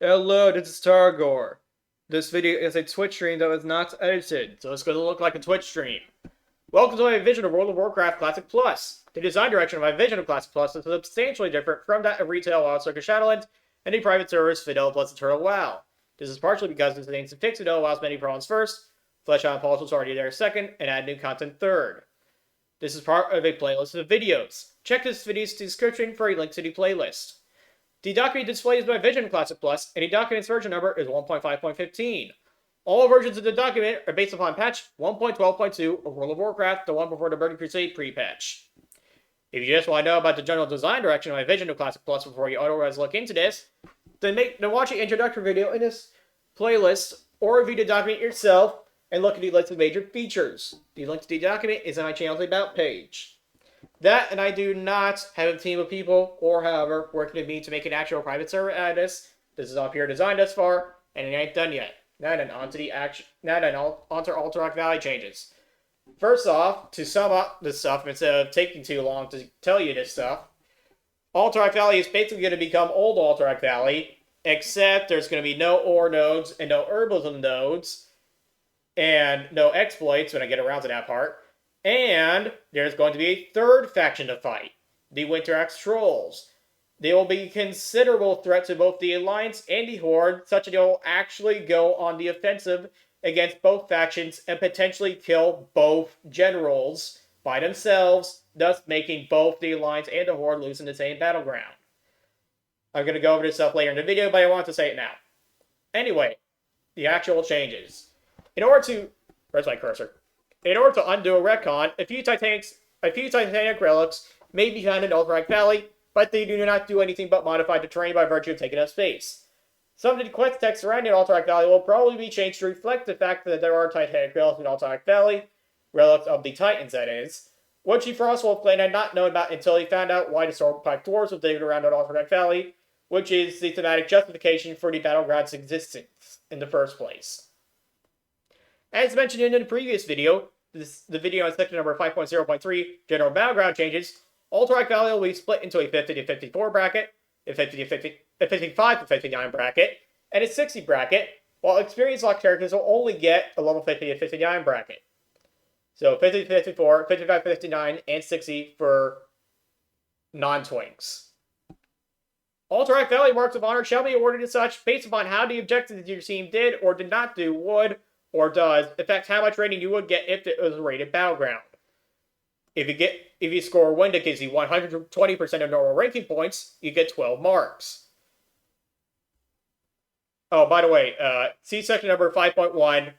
Hello, this is Targor. This video is a Twitch stream that was not edited, so it's going to look like a Twitch stream. Welcome to my vision of World of Warcraft Classic Plus. The design direction of my vision of Classic Plus is substantially different from that of retail WoW Circus Shadowlands and the private servers Fidel plus Eternal WoW. This is partially because this aims to fix Fidel WoW's many problems first, flesh out Pulse already there second, and add new content third. This is part of a playlist of videos. Check this video's description for a link to the playlist. The document displays my Vision Classic Plus, and the document's version number is 1.5.15. All versions of the document are based upon patch 1.12.2 of World of Warcraft, the one before the Burning Crusade pre-patch. If you just want to know about the general design direction of my Vision of Classic Plus before you otherwise look into this, then watch the introductory video in this playlist, or review the document yourself, and look at the list of major features. The link to the document is on my channel's About page. That, and I do not have a team of people, or however, working with me to make an actual private server out of this. This is all pure design thus far, and it ain't done yet. Now then, onto Alterac Valley changes. First off, to sum up this stuff, instead of taking too long to tell you this stuff, Alterac Valley is basically going to become Old Alterac Valley, except there's going to be no ore nodes and no herbalism nodes, and no exploits when I get around to that part. And there's going to be a third faction to fight, the Winterax Trolls. They will be a considerable threat to both the Alliance and the Horde, such that they will actually go on the offensive against both factions and potentially kill both generals by themselves, thus making both the Alliance and the Horde lose in the same battleground. I'm going to go over this stuff later in the video, but I want to say it now. Anyway, the actual changes. In order to... Where's my cursor? In order to undo a retcon, a few Titanic relics may be found in Alterac Valley, but they do not do anything but modify the terrain by virtue of taking up space. Some of the quest text surrounding Alterac Valley will probably be changed to reflect the fact that there are Titanic relics in Alterac Valley, relics of the Titans that is, which the Frostwolf clan had not known about until he found out why the Stormpack Dwarves were digging around in Alterac Valley, which is the thematic justification for the battleground's existence in the first place. As mentioned in the previous video, the video on section number 5.0.3, General Battleground Changes, Alterac Valley will be split into a 50 to 54 bracket, a 55 to 59 bracket, and a 60 bracket, while experience locked characters will only get a level 50 to 59 bracket. So 50 to 54, 55 to 59, and 60 for non-twinks. Alterac Valley Marks of Honor shall be awarded as such based upon how the objectives your team did or did not do would, or does, affect how much rating you would get if it was a rated battleground. If you score a win that gives you 120% of normal ranking points, you get 12 marks. Oh, by the way, see section number 5.1,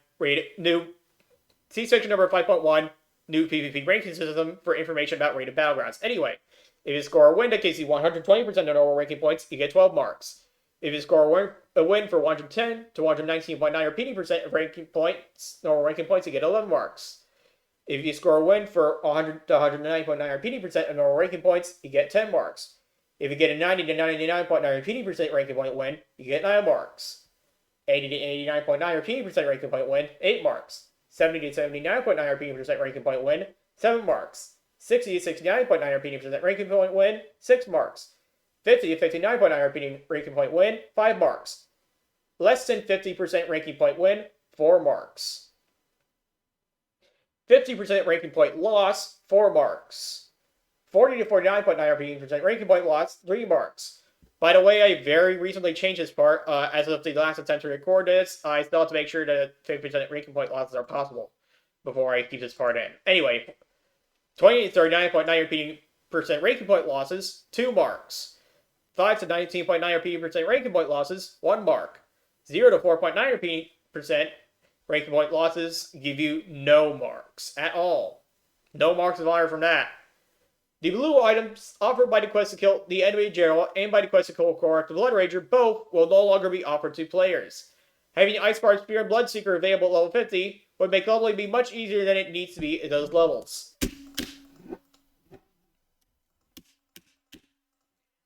see section number 5.1, new PvP ranking system for information about rated battlegrounds. Anyway, if you score a win that gives you 120% of normal ranking points, you get 12 marks. If you score a win for 110 to 119.9 repeating percent of ranking points, normal ranking points, you get 11 marks. If you score a win for 100 to 109.9 repeating percent of normal ranking points, you get 10 marks. If you get a 90 to 99.9 repeating percent ranking point win, you get 9 marks. 80 to 89.9 repeating percent ranking point win, 8 marks. 70 to 79.9 repeating percent ranking point win, 7 marks. 60 to 69.9 repeating percent ranking point win, 6 marks. 50 to 59.9 repeating ranking point win, 5 marks. Less than 50% ranking point win, 4 marks. 50% ranking point loss, 4 marks. 40 to 49.9 repeating percent ranking point loss, 3 marks. By the way, I very recently changed this part. As of the last attempt to record this, I still have to make sure that 50% ranking point losses are possible before I keep this part in. Anyway, 20 to 39.9 repeating percent ranking point losses, 2 marks. 5 to 19.9 repeating percent ranking point losses, 1 mark. 0 to 4.9 repeating percent ranking point losses give you no marks at all. No marks of honor from that. The blue items offered by the quest to kill the enemy general and by the quest to kill the Blood Ranger both will no longer be offered to players. Having Icebar Spear and Bloodseeker available at level 50 would make leveling be much easier than it needs to be at those levels.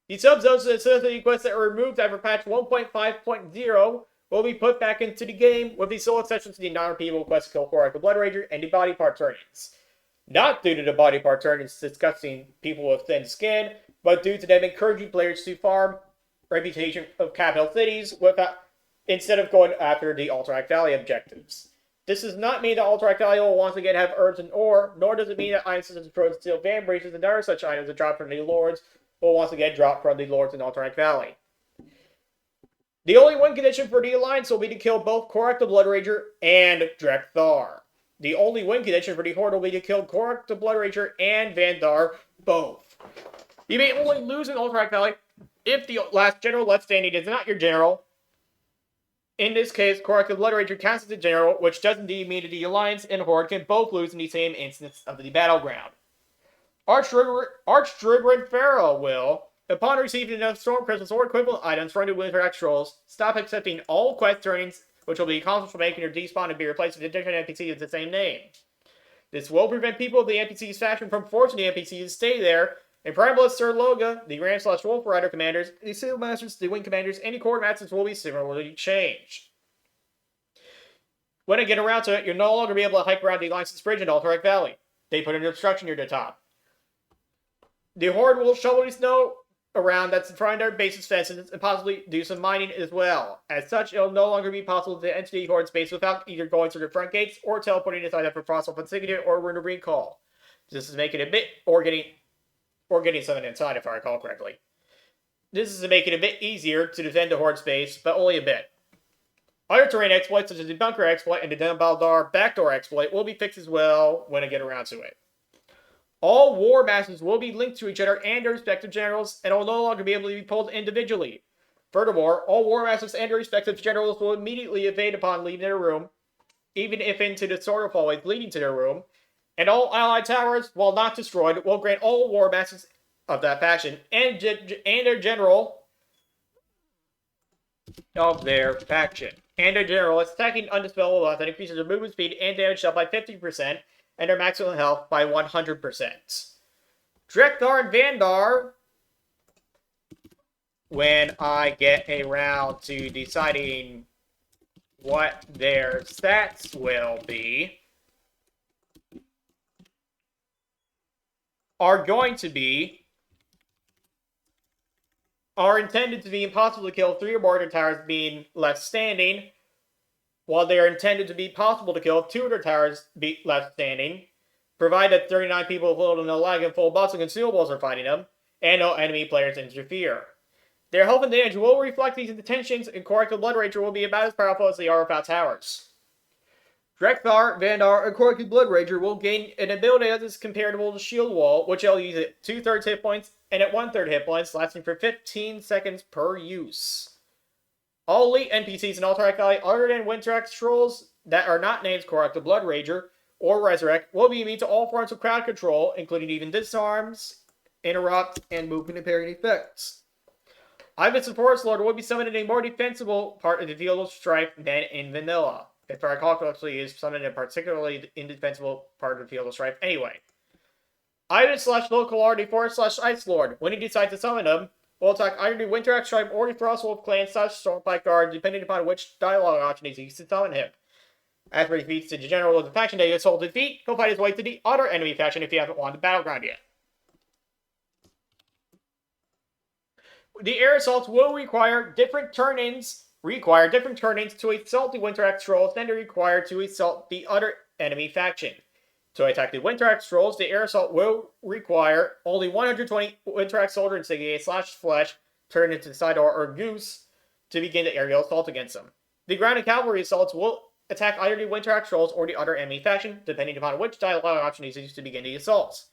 The sub-zones and associated quests that were removed after patch 1.5.0 will be put back into the game, with the sole exceptions to the non-repeatable quest to kill Korak the Blood Ranger and the body part turn-ins. Not due to the body part turn-ins disgusting people with thin skin, but due to them encouraging players to farm reputation of capital cities without, instead of going after the Alterac Valley objectives. This does not mean that Alterac Valley will once again have earth and ore, nor does it mean that items such as Frozen Steel Van Breaches and other such items that drop from the lords will once again drop from the lords in Alterac Valley. The only win condition for the Alliance will be to kill both Korak the Blood Rager and Drekthar. The only win condition for the Horde will be to kill Korak the Blood Rager and Vandar both. You may only lose in Alterac Valley if the last general left standing is not your general. In this case, Korak the Blood Rager counts as a general, which does indeed mean that the Alliance and Horde can both lose in the same instance of the battleground. Archdruid Pharaoh will, upon receiving enough Storm Crystals or equivalent items from the Winter Trolls, stop accepting all quest turnings, which will be accomplished for making her despawn and be replaced with a different NPC with the same name. This will prevent people of the NPC's faction from forcing the NPC to stay there, and Primalist Sir Loga, the Ram/Wolf Rider commanders, the Seal Masters, the Wing commanders, and the Core Masters will be similarly changed. When I get around to it, you'll no longer be able to hike around the Alliance's bridge in Alterac Valley. They put an obstruction near the top. The Horde will shovel the snow around that's in front of their base's fences and possibly do some mining as well. As such, it'll no longer be possible to enter the Horde space without either going through the front gates or teleporting inside after Frostwolf Insignia or Rune of Recall. This is making it a bit, or getting something inside if I recall correctly. This is to make it a bit easier to defend the Horde space, but only a bit. Other terrain exploits such as the Bunker exploit and the Dembaldar backdoor exploit will be fixed as well when I get around to it. All war masters will be linked to each other and their respective generals, and will no longer be able to be pulled individually. Furthermore, all war masters and their respective generals will immediately evade upon leaving their room, even if into the sort of hallways leading to their room, and all allied towers, while not destroyed, will grant all war masters of that faction and their general of their faction and their general attacking undispellable wealth that increases their movement speed and damage dealt by 50%, and their maximum health by 100%. Drekthar and Vandar, when I get around to deciding what their stats will be, are intended to be impossible to kill 3 or more of their towers being left standing, while they are intended to be possible to kill 2 of their towers be left standing, provided 39 people with little to no lag and full buffs and consumables are fighting them, and no enemy players interfere. Their health and damage will reflect these intentions, and Korak the Blood Rager will be about as powerful as they are without towers. Drekthar, Vandar, and Korak the Blood Rager will gain an ability that is comparable to Shield Wall, which they'll use at 2/3 hit points and at 1/3 hit points, lasting for 15 seconds per use. All elite NPCs in Alterac Valley other than Wintrax Trolls that are not named Korak the Blood Rager or Resurrect will be immune to all forms of crowd control, including even disarms, interrupt, and movement impairing effects. Ivan's Forest Lord will be summoned in a more defensible part of the Field of Strife than in Vanilla. If I recall correctly, he is summoned in a particularly indefensible part of the Field of Strife anyway. Ivan/Local/Forest/Ice Lord, when he decides to summon him, will attack either the Winterax Tribe or the Frostwolf Clan Stormpike Guard, depending upon which dialogue option is used to summon him. After he defeats the general of the faction that he has told to defeat, he'll fight his way to the other enemy faction if he hasn't won the battleground yet. The air assaults will require different turn-ins to assault the Winterax Trolls than they require to assault the other enemy faction. To attack the Winterax Trolls, the air assault will require only 120 Winterax Soldier Insignia/Flesh turned into Sidor or Goose to begin the aerial assault against them. The ground and cavalry assaults will attack either the Winterax Trolls or the other enemy faction, depending upon which dialogue option is used to begin the assaults.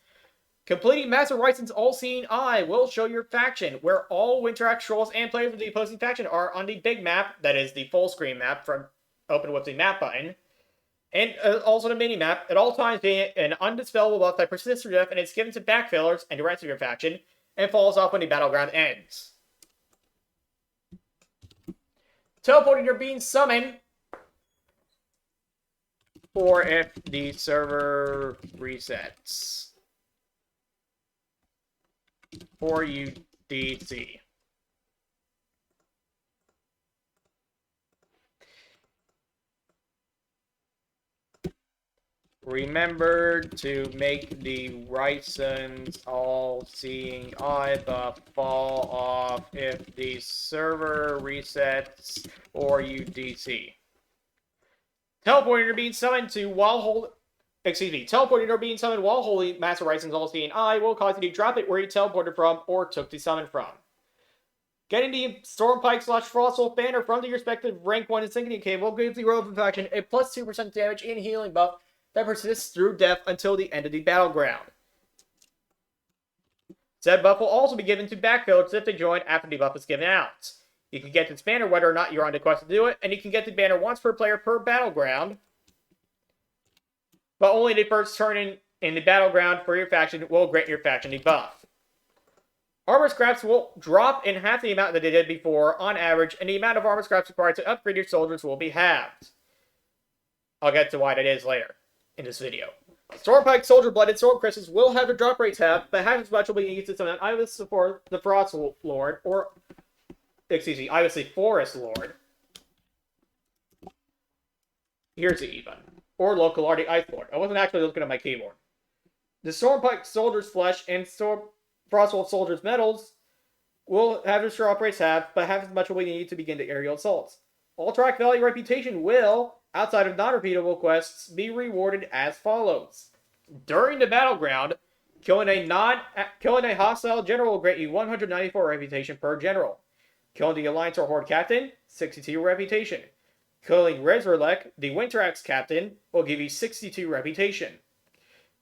Completing Master Ryson's All-Seeing Eye will show your faction, where all Winterax Trolls and players of the opposing faction are on the big map, that is the full screen map from open with the map button, and also the mini map, at all times being an undispellable buff that persists through death and is given to backfillers and the rest of your faction, and falls off when the battleground ends. Teleporting or being summoned, or if the server resets. For UDC. Remember to make the Ryson's all-seeing eye buff fall off if the server resets or you DC. Teleporting or being summoned to while hold. Teleporting or being summoned while holding Master Ryson's all-seeing eye will cause you to drop it where you teleported from or took the summon from. Getting the Stormpike / Frostwolf banner from the respective rank 1 insignia cable gives the relevant faction a plus 2% damage and healing buff that persists through death until the end of the battleground. Said buff will also be given to backfillers if they join after the buff is given out. You can get this banner whether or not you're on the quest to do it, and you can get the banner once per player per battleground, but only the first turn in the battleground for your faction will grant your faction the buff. Armor scraps will drop in half the amount that they did before on average, and the amount of armor scraps required to upgrade your soldiers will be halved. I'll get to why that is later in this video. Stormpike, Soldier Blood, and Storm Crystals will have their drop rates halved, but half as much will be used to summon either support the Frost Lord or, obviously Forest Lord. Here's the even. Or local Arctic Ice Lord. I wasn't actually looking at my keyboard. The Stormpike Soldier's Flesh and Frostwolf Soldier's Metals will have their drop rates halved, but half as much will be needed to begin the aerial assaults. Alterac Valley Reputation will, outside of non-repeatable quests, be rewarded as follows. During the battleground, killing a hostile general will grant you 194 reputation per general. Killing the Alliance or Horde captain, 62 reputation. Killing Rezerlek, the Winter Axe captain, will give you 62 reputation.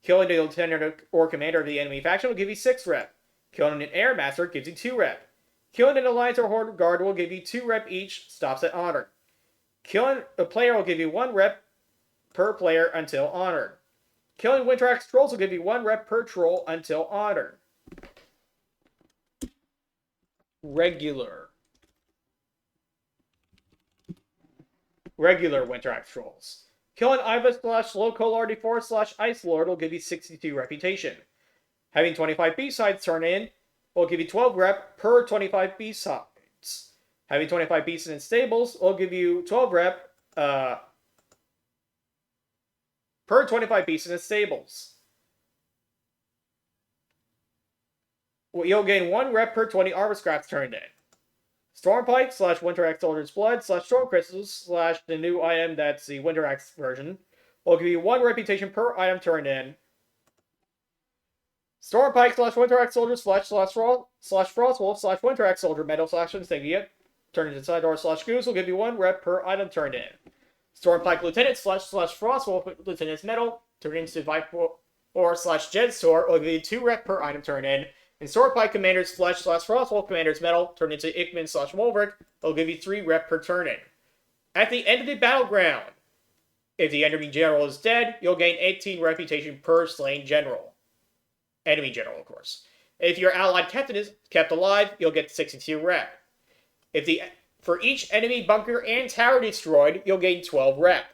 Killing the lieutenant or commander of the enemy faction will give you 6 rep. Killing an Air Master gives you 2 rep. Killing an Alliance or Horde guard will give you 2 rep each, stops at honor. Killing a player will give you 1 rep per player until honored. Killing Winter Axe trolls will give you 1 rep per troll until honored. Regular Winter Axe trolls. Killing Iva / Local RD4 / Ice Lord will give you 62 reputation. Having 25 B-sides turn in will give you 12 rep per 25 B-sides. Having 25 beasts in stables will give you 12 rep per 25 beasts in stables. Well, you'll gain 1 rep per 20 armor scraps turned in. Stormpike / Winter Axe Soldier's Blood / Storm Crystals / the new item that's the Winter Axe version will give you 1 reputation per item turned in. Stormpike / Winter Axe Soldier's Flesh / Frostwolf / Winter Axe Soldier Metal / Insignia turned into Sidor / Goose will give you 1 rep per item turned in. Stormpike Lieutenant / Frostwolf Lieutenant's Metal turned into Viper or / Jedstor will give you 2 rep per item turned in. And Stormpike Commander's Flesh / Frostwolf Commander's Metal turned into Ickman / Wolverick will give you 3 rep per turn in. At the end of the battleground, if the enemy general is dead, you'll gain 18 reputation per slain general. Enemy general, of course. If your allied captain is kept alive, you'll get 62 rep. For each enemy bunker and tower destroyed, you'll gain 12 rep.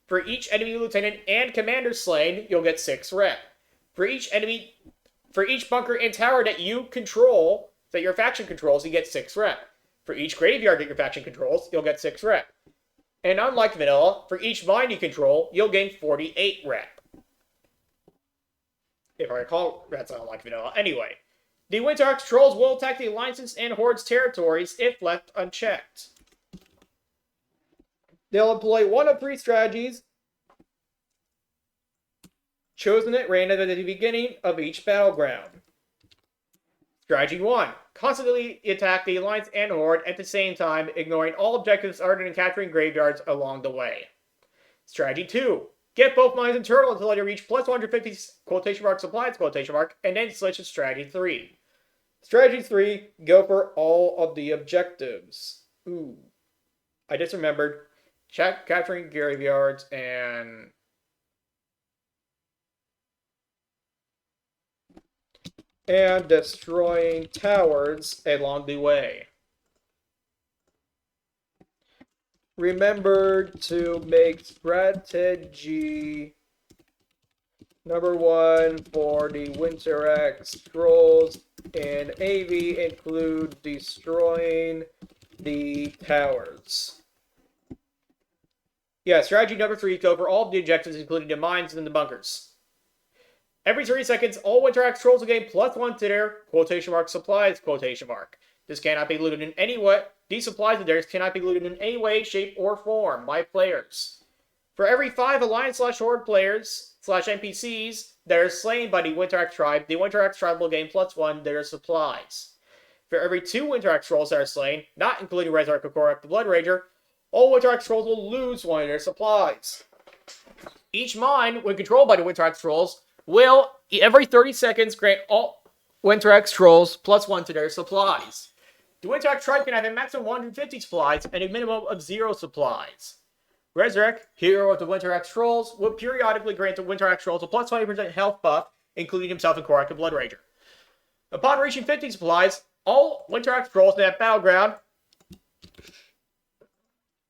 For each enemy lieutenant and commander slain, you'll get 6 rep. For each bunker and tower that you control, that your faction controls, you get 6 rep. For each graveyard that your faction controls, you'll get 6 rep. And unlike vanilla, for each mine you control, you'll gain 48 rep. If I recall, that's unlike vanilla. Anyway, the Winter Axe trolls will attack the Alliance's and Horde's territories if left unchecked. They'll employ one of 3 strategies chosen at random at the beginning of each battleground. Strategy 1. Constantly attack the Alliance and Horde at the same time, ignoring all objectives other than capturing graveyards along the way. Strategy 2. Get both mines and turtle until you reach plus 150 supplies, and then switch to strategy 3. Strategy 3. Go for all of the objectives. Ooh. I just remembered. Check capturing graveyards and destroying towers along the way. Remember to make strategy number 1 for the Winter Axe trolls and AV include destroying the towers. Yeah, strategy number 3, go for all of the objectives, including the mines and the bunkers. Every 30 seconds, all Winterax trolls will gain +1 to their quotation mark supplies quotation mark. This cannot be looted in any way. These supplies of theirs cannot be looted in any way, shape, or form by players. For every 5 Alliance/Horde players/NPCs that are slain by the Winterax tribe, the Winterax tribe will gain +1 to their supplies. For every 2 Winterax trolls that are slain, not including Resurrect or Korak the Blood Rager, all Winterax trolls will lose 1 of their supplies. Each mine, when controlled by the Winterax trolls, will, every 30 seconds, grant all Winterax trolls +1 to their supplies. The Winterax tribe can have a maximum of 150 supplies and a minimum of 0 supplies. Resurrect, hero of the Winterax trolls, will periodically grant the Winterax trolls a +20% health buff, including himself and Korak the Blood Rager. Upon reaching 50 supplies, all Winterax trolls in that battleground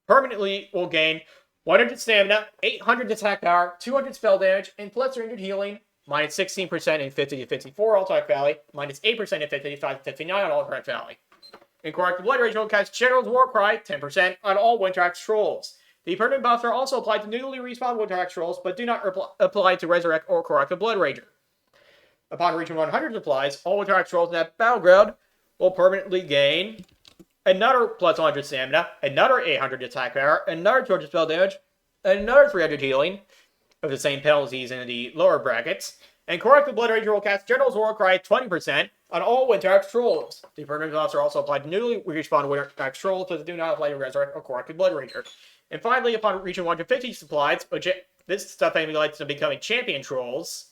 permanently will gain 100 stamina, 800 attack power, 200 spell damage, and +300 healing, minus 16% in 50 to 54 Alternate Valley, minus 8% in 55 to 59 Alternate Valley. In Korak the Blood Rager will cast General's Warcry, 10% on all Winterax trolls. The permanent buffs are also applied to newly respawned Winterax trolls, but do not apply to Resurrect or Korak the Blood Rager. Upon reaching 100 supplies, all Winterax trolls in that battleground will permanently gain another +100 stamina, another 800 attack power, another 200 spell damage, another 300 healing, of the same penalties in the lower brackets, and Korak the Blood Ranger will cast General's Warcry 20% on all Winterax trolls. The permanent buffs are also applied to newly respawned Winterax trolls, but they do not apply to Resurrect or Korak the Blood Ranger. And finally, upon reaching 150 supplies, this stuff emulates to becoming champion trolls,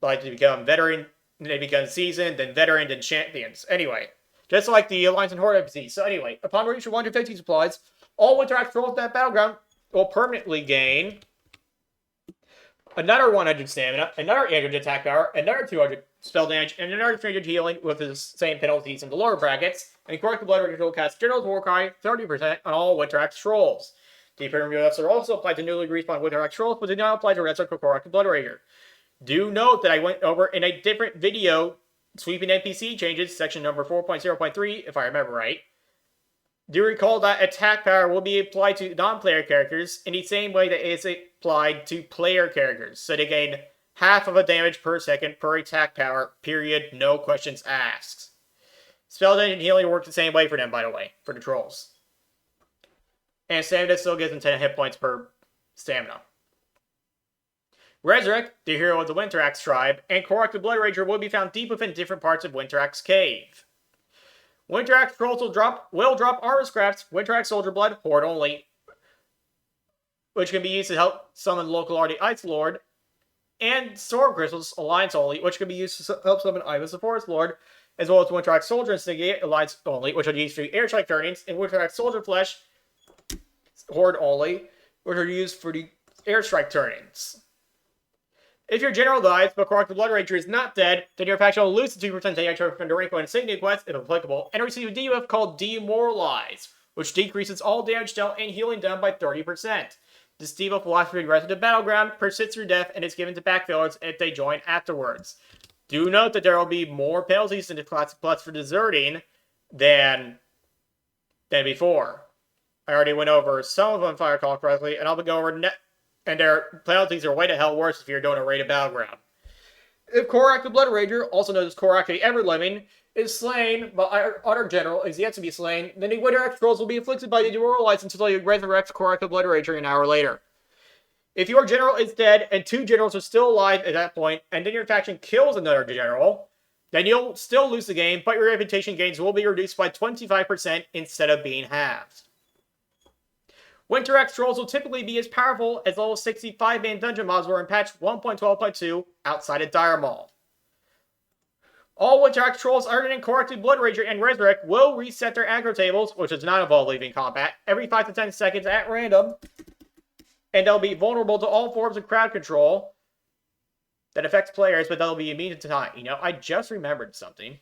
like to become veteran, they become seasoned, then veteran, then champions. Anyway, just like the Alliance and Horde NPCs. So anyway, upon reaching 150 supplies, all Winterax trolls in that battleground will permanently gain another 100 stamina, another 800 attack power, another 200 spell damage, and another 300 healing with the same penalties in the lower brackets. And Korak the Blood Ranger will cast General's Warcry 30% on all Winterax trolls. The permanent buffs are also applied to newly respawned Winterax trolls, but do not apply to Resurrect or Korak the Blood Ranger. Do note that I went over in a different video sweeping NPC changes, section number 4.0.3, if I remember right. Do recall that attack power will be applied to non-player characters in the same way that it is applied to player characters. So they gain half of a damage per second per attack power, period, no questions asked. Spell damage and healing work the same way for them, by the way, for the trolls. And stamina still gives them 10 hit points per stamina. Resurrect, the hero of the Winterax tribe, and Korak the Blood Ranger will be found deep within different parts of Winterax Cave. Winterax trolls will drop armor scraps, Winterax Soldier Blood, Horde only, which can be used to help summon local Arty Ice Lord, and Storm Crystals, Alliance only, which can be used to help summon Ivus the Forest Lord, as well as Winterax Soldier Instigate, Alliance only, which are used for airstrike turnings, and Winterax Soldier Flesh, Horde only, which are used for the airstrike turnings. If your general dies, but Korak the Blood Ranger is not dead, then your faction will lose the 2% extra from the rank and insignia quest, if applicable, and receive a debuff called Demoralize, which decreases all damage dealt and healing done by 30%. This debuff will last for the rest of the battleground, persists through death, and is given to backfillers if they join afterwards. Do note that there will be more penalties in the Classic Plus for deserting than before. I already went over some of them, if I recall correctly, and I'll be going over and their penalties are way to hell worse if you're doing a raided battleground. If Korak the Blood Ranger, also known as Korak the Ever-Living, is slain, but our general is yet to be slain, then the Winterax trolls will be afflicted by the Demoralize until you resurrect Korak the Blood Ranger an hour later. If your general is dead and 2 generals are still alive at that point, and then your faction kills another general, then you'll still lose the game, but your reputation gains will be reduced by 25% instead of being halved. Winterax trolls will typically be as powerful as level 65-man dungeon mobs were in patch 1.12.2 outside of Dire Maul. All Winterax trolls other than Korak the Blood Ranger and Resurrect will reset their aggro tables, which does not involve leaving combat, every 5 to 10 seconds at random, and they'll be vulnerable to all forms of crowd control that affects players, but they'll be immune to time. You know, I just remembered something.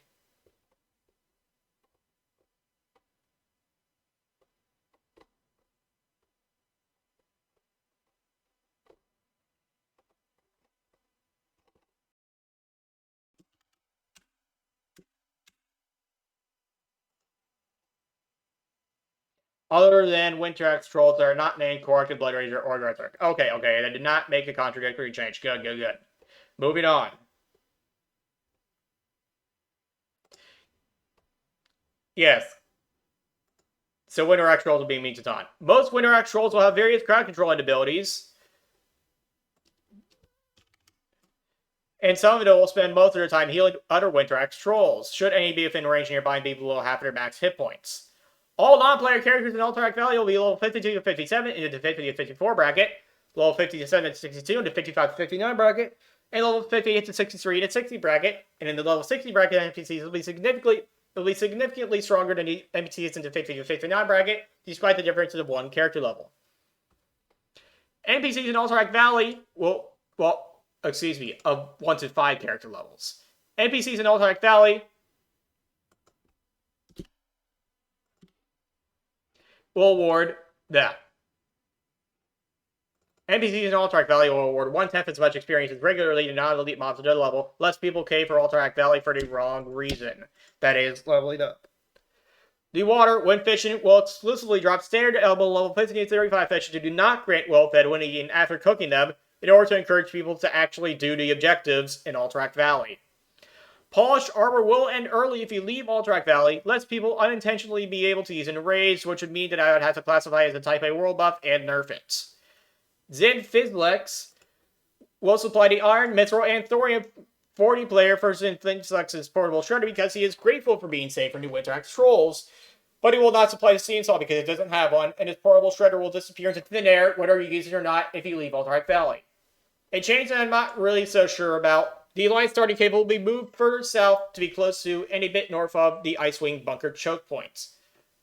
Other than Winter X trolls that are not named Corrupted Blood Ranger or Berserk. Okay, okay, that did not make a contradictory change. Good, good, good. Moving on. Yes. So Winter X trolls will be Mitaton. Most Winter X trolls will have various crowd controlling abilities. And some of it will spend most of their time healing other Winter X trolls, should any be within range nearby and be below half their max hit points. All non-player characters in Alterac Valley will be level 52 to 57 into the 50 to 54 bracket, level 57 to 62 into 55 to 59 bracket, and level 58 to 63 to 60 bracket. And in the level 60 bracket, NPCs will be significantly stronger than the NPCs in the 50 to 59 bracket, despite the difference of one character level. NPCs in Alterac Valley will, of 1 to 5 character levels. NPCs in Alterac Valley will award that. NPCs in Alterac Valley will award 1/10 as much experience as regularly to non-elite mobs at their level. Less people pay for Alterac Valley for the wrong reason. That is, leveling up. The water, when fishing, will exclusively drop standard elbow level 15 to 35 fish who do not grant well-fed when eating after cooking them, in order to encourage people to actually do the objectives in Alterac Valley. Polished armor will end early if you leave Alterac Valley, lets people unintentionally be able to use an raise, which would mean that I would have to classify as a Type A world buff and nerf it. Zin Fizzlex will supply the iron, mithril, and thorium 40 player for Zin Fizzlex's portable shredder because he is grateful for being saved from the Winter X trolls, but he will not supply the Sea Saw because it doesn't have one, and his portable shredder will disappear into thin air, whether you use it or not, if you leave Alterac Valley. A change that I'm not really so sure about. The Alliance starting cable will be moved further south to be close to and a bit north of the Icewing Bunker choke points.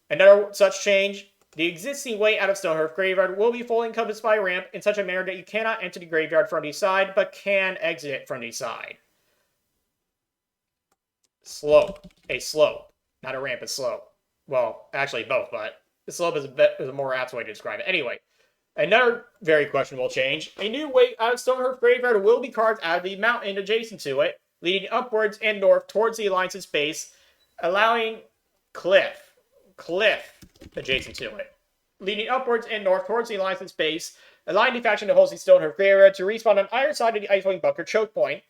Another such change, the existing way out of Stonehearth Graveyard will be fully encompassed by a ramp in such a manner that you cannot enter the graveyard from the side, but can exit it from the side. Slope. A slope. Not a ramp, a slope. Well, actually both, but the slope is a more apt way to describe it. Anyway. Another very questionable change. A new way out of Stonehearth Graveyard will be carved out of the mountain adjacent to it, leading upwards and north towards the Alliance's base, allowing cliff adjacent to it. Leading upwards and north towards the Alliance's base, allowing the faction that holds the Stonehearth Graveyard to respawn on either side of the Icewing Bunker choke point.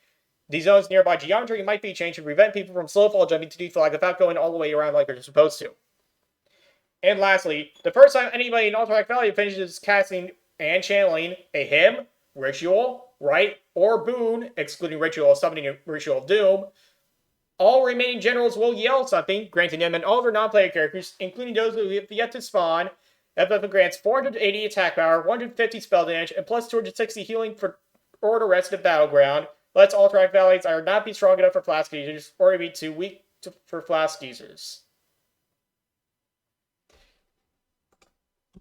The zone's nearby geometry might be changed to prevent people from slowfall jumping to the flag without going all the way around like they're supposed to. And lastly, the first time anybody in Alterac Valley finishes casting and channeling a hymn, ritual, rite, or boon, excluding ritual of summoning and ritual of doom, all remaining generals will yell something, granting them and all of their non-player characters, including those who have yet to spawn, that grants 480 attack power, 150 spell damage, and plus 260 healing or the rest of the battleground. Let's Alterac Valleys either not be strong enough for flask users, or be too weak for flask users.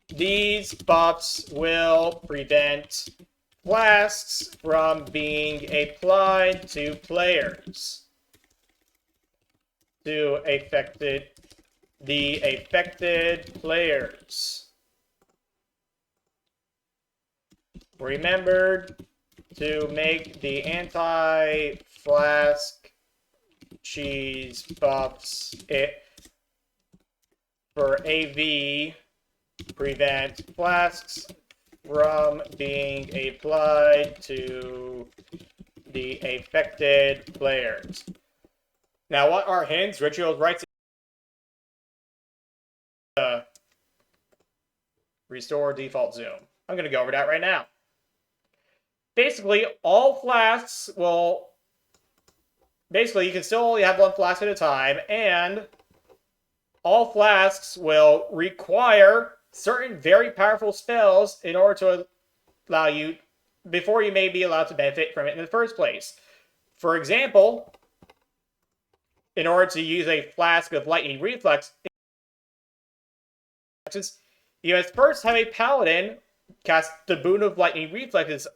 These buffs will prevent flasks from being applied to players. The affected players. Remember to make the anti-flask cheese buffs for AV prevent flasks from being applied to the affected players. Now, what are hints, rituals, rites, restore default zoom? I'm going to go over that right now. Basically, all flasks will... Basically, you can still only have one flask at a time, and all flasks will require certain very powerful spells in order to allow you, before you may be allowed to benefit from it in the first place. For example, in order to use a flask of lightning reflex, you must first have a paladin cast the boon of lightning reflexes,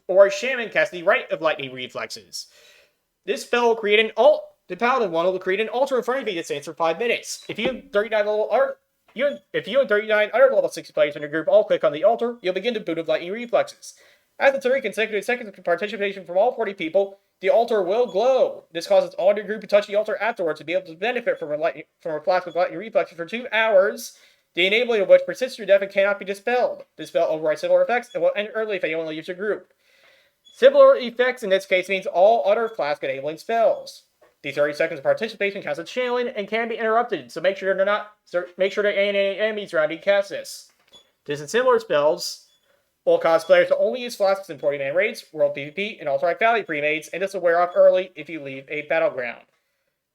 or a shaman cast the rite of lightning reflexes. This spell will create an alt. The paladin one will create an altar in front of you that stands for 5 minutes. If you and 39 other level 60 players in your group all click on the altar, you'll begin to boon of lightning reflexes. After 3 consecutive seconds of participation from all 40 people, the altar will glow. This causes all in your group to touch the altar afterwards to be able to benefit from a flask of lightning reflexes for 2 hours, the enabling of which persists through death and cannot be dispelled. This spell overrides similar effects and will end early if anyone leaves your group. Similar effects in this case means all other flask enabling spells. The 30 seconds of participation counts as channeling and can be interrupted, so make sure there ain't any enemies around you cast this. This and similar spells will cause players to only use flasks in 40-man raids, World PvP, and Alterac Valley pre-mades, and this will wear off early if you leave a battleground.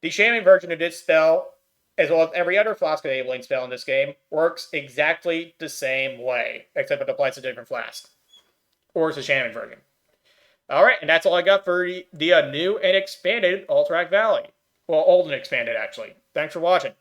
The shaman version of this spell, as well as every other flask enabling spell in this game, works exactly the same way, except it applies to different flasks. Or it's a shaman version. Alright, and that's all I got for the new and expanded Alterac Valley. Well, old and expanded, actually. Thanks for watching.